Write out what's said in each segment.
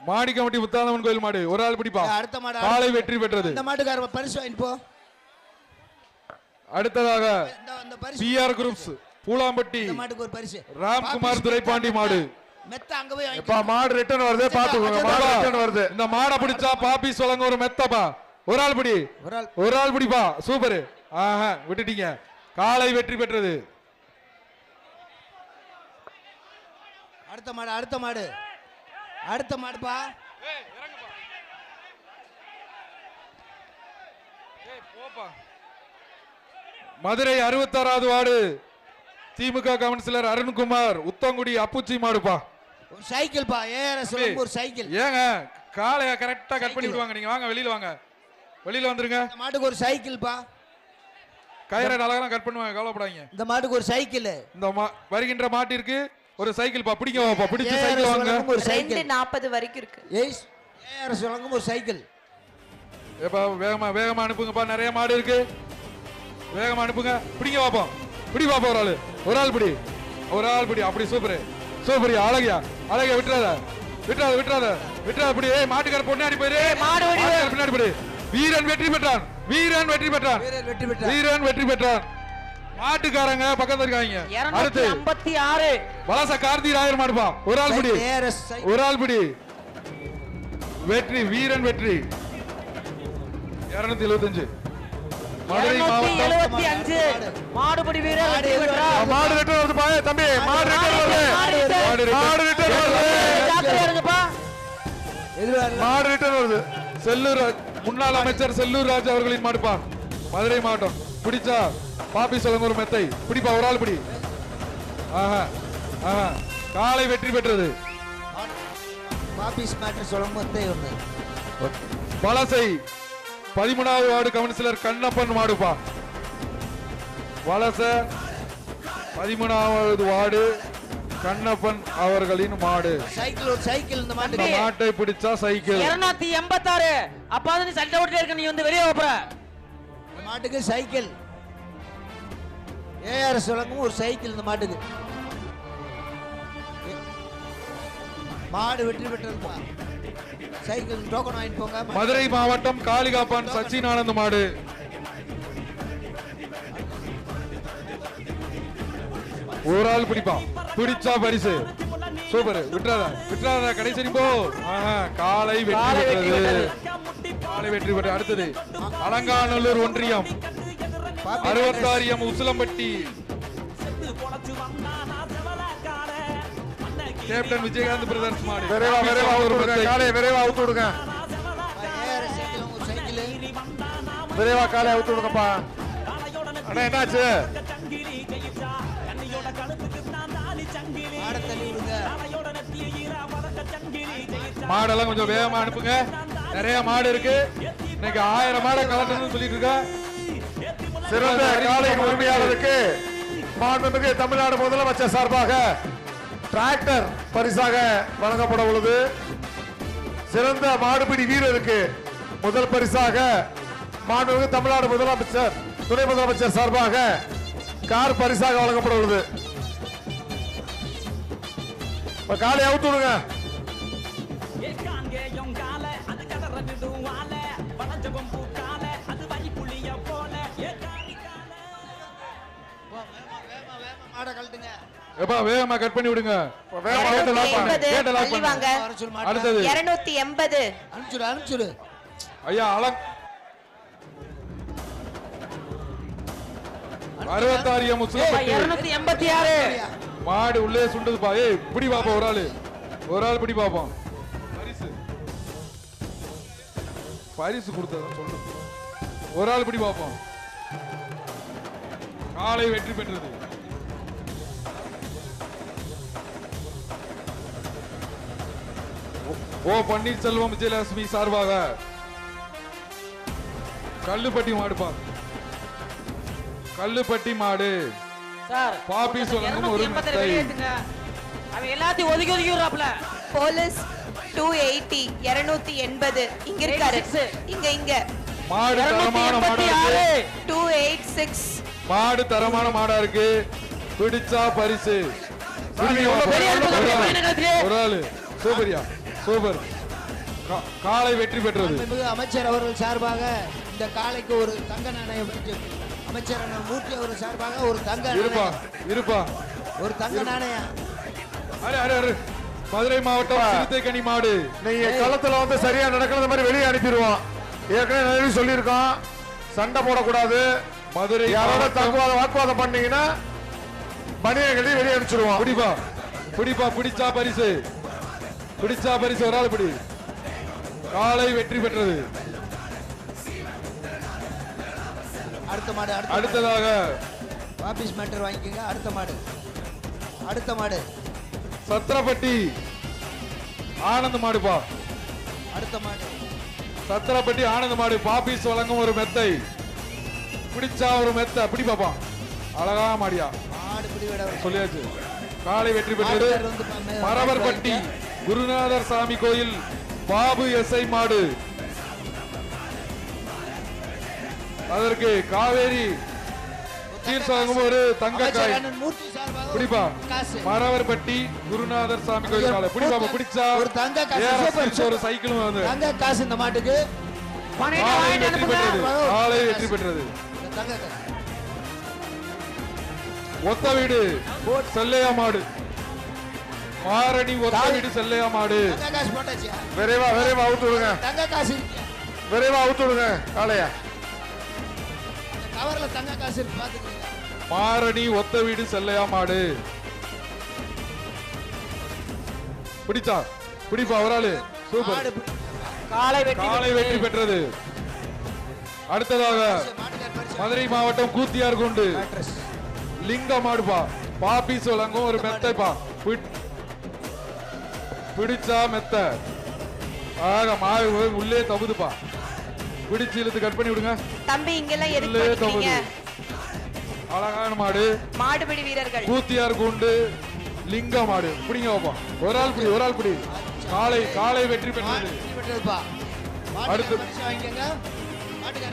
மாடி கமிட்டி முத்தாந்தவன் கோயில் மாடு ஒரு ஆள் பிடிப்பா. அடுத்த மாடு காலை வெற்றி பெற்றது. இந்த மாட்டுக்கார பரிசு வாங்கிட்டு போ. அடுத்ததாக பிஆர் குரூப்ஸ் பூலாம்பட்டி இந்த மாட்டுக்கு ஒரு பரிசு. ராம்குமார் துரைப்பாண்டி மாடு. மெத்த அங்க போய் எப்பா மாடு ரிட்டர்ன் வருது பாத்துக்கோங்க. மாடு ரிட்டர்ன் வருது. இந்த மாடை பிடிச்சா பாப்பி சொல்லுங்க ஒரு மெத்தப்பா. ஒரு ஆள் பிடி. ஒரு ஆள் பிடிப்பா. சூப்பர். ஆஹா விட்டுட்டீங்க. காலை வெற்றி பெற்றது. அடுத்த மாடு அடுத்த மாடு அடுத்த மாடுப்பா. மதுரை 66வது வார்டு திமுக கவுன்சிலர் அருண்குமார் உத்தங்குடி அப்புச்சி மாடுப்பா. ஒரு சைக்கிள் பா. ஏஆர்எஸ் ஒரு சைக்கிள். ஏங்க காளைய கரெக்டா கட் பண்ணி விடுவாங்க. நீங்க வாங்க வெளியில வாங்க. வெளியில வந்துருங்க. இந்த மாட்டுக்கு ஒரு சைக்கிள் பா. கயிறை அழகா கட் பண்ணுவாங்க கவலைப்படாதீங்க. இந்த மாட்டுக்கு ஒரு சைக்கிள். இந்த வருகின்ற மாட்டிற்கு ஒரு சைக்கிள் பா. பிடிங்க வாப்பா. பிடிச்சு சைக்கிள் வாங்க. ஒரு சைக்கிள் 240 வரைக்கும் இருக்கு. ஏஆர்எஸ் வழங்கும் ஒரு சைக்கிள். ஏப்பா வேகமா வேகமா அனுப்புங்கப்பா. நிறைய மாடு இருக்கு. வேகமா அனுப்புங்க. பிடிங்க வாப்பா. பிடி பாப்பா. ஒரு ஆள் பிடி. ஒரு ஆள் பிடி. அப்படி சூப்பர் சூப்பர். அழகியா அழகியா விட்டுறாத விட்டுறாத விட்டுறாத விட்டுறாத. பிடி. மாட்டுக்கார பொண்ணாடி போயிரு. பின்னாடி பிடி. வீரன் வெற்றி பெற்றான். வீரன் வெற்றி பெற்றான். வீரன் வெற்றி பெற்றான். மாட்டுக்காரங்க பக்கத்துல இருக்காங்க. அடுத்து 256 வலச கார்த்தி ராயர் மாடுப்பா. ஒரு ஆள் பிடி. ஒரு ஆள் பிடி. வெற்றி. வீரன் வெற்றி. 275 மதுரை மாவட்டம் 275 மாடுபிடி வீரர் வெற்றி பெற்றார். மாடு ரிட்டர்ன் வருது பாய் தம்பி. மாடு ரிட்டர்ன் வருது. மாடு ரிட்டர்ன் வருது. ஜாக்கிரதையா இருங்கப்பா. மாடு ரிட்டர்ன் வருது. செல்லூர் முன்னாள் அமைச்சர் செல்லூர் ராஜ் அவர்களின் மாடுப்பா. மதுரை மாவட்டம். பிடிச்சா பாப்பி சொல்லுங்க ஒரு மெத்தை. பிடிப்பா. ஒரு ஆள் பிடி. ஆஹா ஆஹா. காலை வெற்றி பெற்றது. பாப்பிஸ் மேட்டர் சொல்லும் மெத்தை ஒண்ணு. வலசை 13வது வார்டு கவுன்சிலர் கண்ணப்பன் மாடுப்பா. வலச 13வது வார்டு கண்ணப்பன் அவர்களின் மாடு. சைக்கிள் ஒரு சைக்கிள். இந்த மாட்டை பிடிச்சா சைக்கிள். 286 அப்பா நீ சண்டை ஓட்டிட்டே இருக்க. நீ வந்து வெளியே போற. இந்த மாட்டுக்கு சைக்கிள். ஏஆர்எஸ் வழங்கும் ஒரு சைக்கிள். இந்த மாட்டுக்கு மாடு வெற்றி பெற்றதுப்பா. சைக்கிள் டோக்கன் வாங்கிட்டு போங்க. மதுரை மாவட்டம் காளிகாப்பான் சச்சினானந்த் மாடு. ஒரு ஆள் பிடிப்பா. பிடிச்சா பரிசு. சூப்பர். விட்டுறாத விட்டுறாத. கடைசி போ. காலை வெற்றி பெற்றது. காலை வெற்றி பெற்றது. அடுத்தது அலங்காநல்லூர் ஒன்றியம் 66 உசிலம்பட்டி கேப்டன் விஜயகாந்த் பிரதர்ஸ் மாடு. விரைவா விரைவா விடுங்க. காலை விரைவா அவுத்து விடுங்க. விரைவா காலை அவுத்து விடுங்கப்பா. அண்ணா என்னாச்சு? மாடெல்லாம் கொஞ்சம் வேகமா அனுப்புங்க. நிறைய மாடு இருக்கு. இன்னைக்கு 1000 மாடை கலட்டணும்னு சொல்லிட்டு இருக்க. சிறந்த காலை உரிமையாளருக்கு மாண்புமிகு தமிழ்நாடு முதலமைச்சர் சார்பாக டிராக்டர் பரிசாக வழங்கப்பட உள்ளது. சிறந்த மாடுபிடி வீரருக்கு முதல் பரிசாக மாண்புமிகு தமிழ்நாடு முதலமைச்சர் துணை முதலமைச்சர் சார்பாக கார் பரிசாக வழங்கப்பட உள்ளது. காலை அவுத்து விடுங்க. வேகமா கட் பண்ணி விடுங்க. அடுத்தது 280 அனுப்பிச்சுடு. ஐயா அலங் 66 முஸ்லிம் 286 மாடு உள்ளே சுண்டதுப்பா. ஏய் பிடி பாப்பா. ஒரு ஆள் பிடி பாப்போம். பரிசு கொடுத்தத சொல்லு. ஒரு ஆள் பிடி பாப்போம். காலை வெற்றி பெற்றது. ஓ பன்னீர்செல்வம் விஜயலட்சுமி சார்பாக கல்லுப்பட்டி மாடுப்பா. கல்லுப்பட்டி மாடு பாப்பி சொல்லுங்க ஒரு மெத்தை. அவன் எல்லாத்தையும் ஒதுக்கி ஒதுக்கி விடுறாப்ல. போலீஸ் 280 280 இங்க இருக்காரு. இங்க மாடு தரமான மாடா இருக்கு. 286 மாடு தரமான மாடா இருக்கு. பிடிச்சா பரிசு. ஒரு ஆளு சூப்பரியா. சூப்பர் காளை வெற்றி பெற்றது. மாண்புமிகு அமைச்சர் அவர்கள் சார்பாக இந்த காளைக்கு ஒரு தங்க நாணயம் அமைச்சர் அண்ணன் மூர்த்தி அவர்கள் சார்பாக ஒரு தங்க இருப்பா நாணயம் இருப்பா ஒரு தங்க நாணயம் அரே அரே அரே மதுரை மாவட்டம் சிறுத்தைக்கனி மாடு. நீங்க களத்துல வந்து சரியா நடக்கிறது மாதிரி வெளியே அனுப்பிடுவோம். ஏற்கனவே நிறைய சொல்லியிருக்கோம், சண்டை போடக்கூடாது. மதுரை யாரோட வாக்குவாதம் பண்ணீங்கன்னா பணியங்களை வெளியே அனுப்பிச்சிருவோம். பிடிப்பா பிடிப்பா பிடிச்சா பரிசு ஒரு ஆள் பிடி. காளை வெற்றி பெற்றது. அடுத்த மாடு அடுத்ததாக ஆபீஸ் மேட்டர் வாங்கிக்கங்க. அடுத்த மாடு சத்திரப்பட்டி ஆனந்த மாடுப்பா. அடுத்த மாடு சத்திரப்பட்டி ஆனந்த மாடு. பாபிஸ் வழங்கும் ஒரு மெத்தை. பிடிச்சா ஒரு மெத்தை பிடி பாப்பா. அழகா மாடியா மாடு பிடிவிட சொல்லியாச்சு. காளை வெற்றி பெற்றது. மரவர்பட்டி குருநாதர் சாமி கோயில் பாபு எஸ்ஐ மாடு. அதற்கு காவேரி தீர்த்தம் ஒரு தங்கக்காய் பிடிப்பா. மரவர்பட்டி குருநாதர் சாமி கோயில் காலை பிடிப்பா. பிடிச்சா ஒரு தங்க காசு ஒரு சைக்கிளும் வந்து தங்க காசு இந்த மாட்டுக்கு காலை வெற்றி பெற்றது. தங்க காசு ஒத்த வீடு செல்லையா மாடு. மாரணி ஒத்த வீடு செல்லையா மாடு. தங்க காசு போட்டாச்சு. விரைவா அவுத்து விடுங்க. தங்க காசு விரைவா அவுத்து விடுங்க காளையா. கவர்ல தங்க காசு இருக்கு பாத்துக்கங்க. மாரணி ஒத்த வீடு செல்லையா மாடு. பிடிச்சா பிடிப்பா ஒரு ஆளு. சூப்பர். காளை வெற்றி பெற்றது. அடுத்ததாக மதுரை மாவட்டம் கூத்தியார் குண்டு லிங்க மாடுப்பா. பாபிஸ் வழங்கும் ஒரு மெத்தைப்பா. பிடிச்சா மெத்த. ஆக மாவு உள்ளே தகுதுப்பா. பிடிச்சு இழுத்து கட் பண்ணி விடுங்க. தம்பி இங்கெல்லாம் எதுக்கு பண்ணிக்கிறீங்க? அழகான மாடு. மாடுபிடி வீரர்கள் கூத்தியார் குண்டு லிங்க மாடு. பிடிங்க பாப்பா. ஒரு ஆள் பிடி. காளை வெற்றி பெற்றது. அடுத்து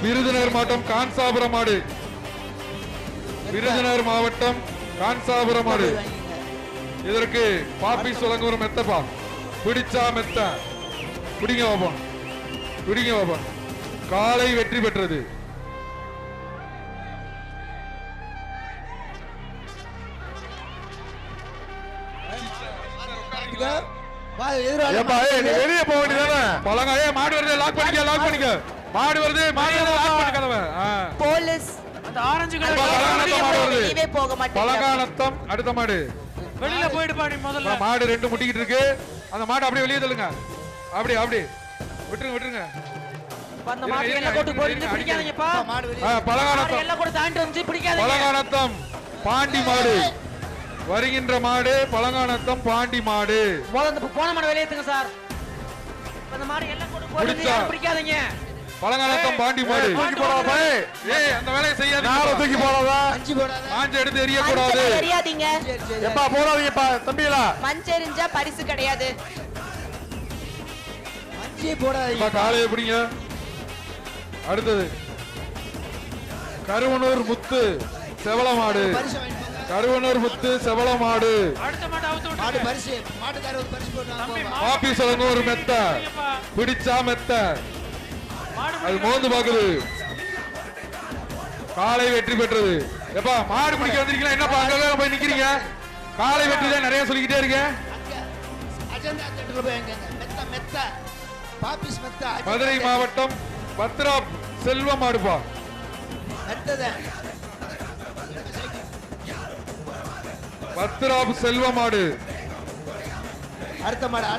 விருதுநகர் மாவட்டம் கான்சாபுரம் மாடு. விருதுநகர் மாவட்டம் கான்சாபுரம் மாடு. இதற்கு பாபிஸ் வழங்க ஒரு மெத்தப்பா. பிடிச்சா மெத்த. பிடிங்க பாப்பா. காளை வெற்றி பெற்றது. வெளியே போக வேண்டியதானே. பழங்காயே மாடு வருது. லாக் பண்ணிக்க. மாடு வருது. லாக் பண்ணி கதவை. போலீஸ் அந்த ஆரஞ்சு கலர் வெளியே போக மாட்டேங்குது. பழங்கானத்தம் அடுத்த மாடு. வெளியில போயிடு பாடி முதல்ல. மாடு ரெண்டு முட்டிக்கிட்டு இருக்கு. அந்த மாடு அப்படியே வெளியே தள்ளுங்க. அப்படி விட்டுருங்க. அந்த மாடு எல்லாம் போட்டு போறீங்க பிடிக்காதீங்கப்பா. பழங்கானத்தம் எல்லாம் கூட தாண்டி வந்து பிடிக்காதீங்க. பழங்கானத்தம் பாண்டி மாடு வருகின்ற மாடு. பழங்கானத்தம் பாண்டி மாடு. போன மாடு வெளியே ஏத்துங்க சார். அந்த மாடு எல்லாம் கூட போறீங்க பிடிக்காதீங்க. பழங்கானத்தம் பாண்டி மாடு. தூக்கி போடாத. அந்த வேலையை செய்யாதீங்க. நாளை தூக்கி போடாத. மாஞ்சு எடுத்து எரிய கூடாது. எரியாதீங்க. எப்பா போடாதீங்கப்பா தம்பிகளா. மஞ்செரிஞ்சா பரிசு கிடையாது. மஞ்சே போடாதீங்க. காலையை பிடிங்க. அடுத்தது கருவனூர் முத்து செவள மாடு. கருவனூர் முத்து செவள மாடு. அடுத்த மாடு அவுத்து விட்டு மாடு பரிசு மாட்டுக்காரர் ஒரு பரிசு போடுறாங்க. ஆபீஸ் வழங்க ஒரு மெத்த. பிடிச்சா மெத்த. அது மோந்து பாக்குது. காளை வெற்றி பெற்றது. எப்பா மாடு பிடிக்க வந்திருக்கீங்களா? என்னப்பா அங்கவே போய் நிக்கிறீங்க? காளை வெற்றி தான் நிறைய சொல்லிக்கிட்டே இருக்கேன். அஜந்தா தியேட்டர்ல போய் மெத்த மெத்த பாபிஸ் மெத்த. மதுரை மாவட்டம் பத்ரா செல்வ மாடுப்பா. மெத்தத பத்ரா செல்வ மாடு. அடுத்த மாடு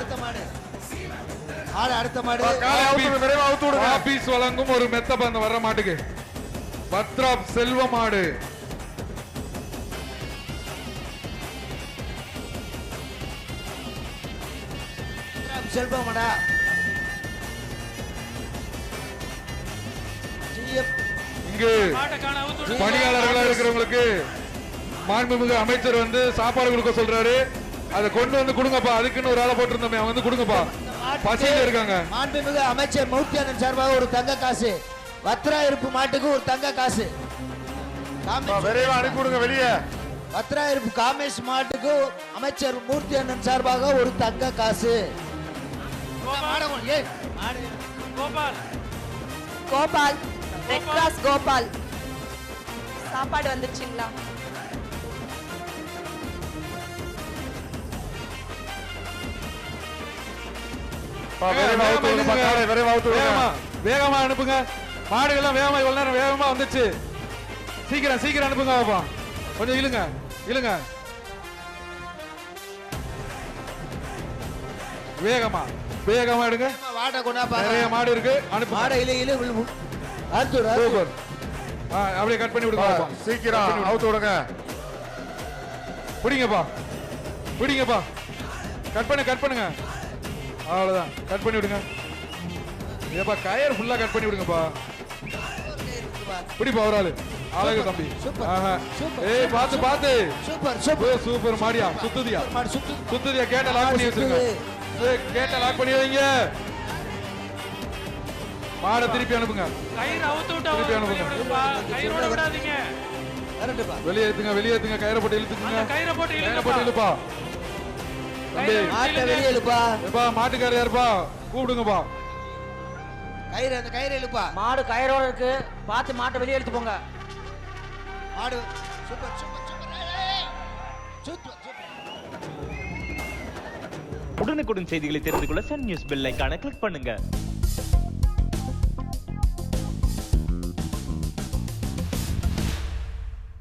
விரைவா அவுத்து விடுங்க. ஆபீஸ் வழங்கும் ஒரு மெத்த பந்த வர்ற மாட்டுக்கு. பத்ரா செல்வ மாடு. செல்வமாடா. இங்கு பணியாளர்களா இருக்கிறவங்களுக்கு மாண்புமிகு அமைச்சர் வந்து சாப்பாடு கொடுக்க சொல்றாரு. அதை கொண்டு வந்து கொடுங்கப்பா. அதுக்குன்னு ஒரு ஆளை போட்டிருந்தோமே, அவங்க வந்து கொடுங்கப்பா. பசியில இருக்காங்க. மாண்புமிகு அமைச்சர் மூர்த்தியானன் சார்பாக ஒரு தங்க காசு. பத்ரா இருப்பு மாட்டுக்கு ஒரு தங்க காசு. விரைவா அனுப்பி விடுங்க வெளியே. பத்ரா இருப்பு காமேஷ் மாட்டுக்கு அமைச்சர் மூர்த்தியானன் சார்பாக ஒரு தங்க காசு. மாடு ஏய் மாடு கோபால் கோபால் ரெட் கிராஸ் கோபால் சாப்பாடு வந்துருச்சுங்களா? விரைவா அவுத்து விடுங்க பக்காரை, விரைவா அவுத்து விடுங்க. வேகமா வேகமா அனுப்புங்க. மாடுகள்லாம் வேகமா இவ்வளவு நேரம் வேகமா வந்துச்சு. சீக்கிரம் சீக்கிரம் அனுப்புங்க பாப்போம். கொஞ்சம் இழுங்க இழுங்க. வேகமா வேகமா எடுங்க. வாட கொண்டா நிறைய மாடு இருக்கு, அனுப்புங்க. மாட இழு அறுத்துடு சூப்பர். அப்படியே கட் பண்ணி விடுங்க பாப்போம். சீக்கிரம் அவுத்து விடுங்க. பிடிங்கப்பா பிடிங்கப்பா. கட் பண்ணுங்க. அவ்வளவுதான், கட் பண்ணி விடுங்க. ஏப்பா கயர் ஃபுல்லா கட் பண்ணி விடுங்கப்பா. பிடிப்பா ஒரு ஆளு. அழகு தம்பி. சூப்பர். ஆஹா. சூப்பர். ஏய் பாத்து பாத்து. சூப்பர் சூப்பர் சூப்பர் மாடியா. சுத்துதியா மாடு சுத்து சுத்துதியா. கேட்ட லாக் பண்ணி வச்சிருங்க. கேட்ட லாக் பண்ணி வைங்க. மாடை திருப்பி அனுப்புங்க. கயிறு அவுத்து திருப்பி அனுப்புங்க. விடுங்கப்பா. கயிறோட விடாதீங்க. கரெக்ட்பா வெளியேத்துங்க கயிறை போட்டு இழுத்துக்குங்க. அந்த கயிறை போட்டு கயிறை இழுங்கப்பா. போட்டு இழுப்பா தம்பி. மாட்டை வெளியே இழுப்பா ஏப்பா மாட்டுக்காரர் யாருப்பா? கூப்பிடுங்கப்பா. அந்த கயிறு இழுப்பா மாடு கயிறோட இருக்கு, பார்த்து மாட்டை வெளியே எடுத்து போங்க. மாடு சூப்பர் சூப்பர் சூப்பர் ஏய் சூப்பர் சூப்பர். உடனுக்குடன் செய்திகளை தெரிந்து கொள்ள சன் நியூஸ் பெல் ஐகானை கிளிக் பண்ணுங்க.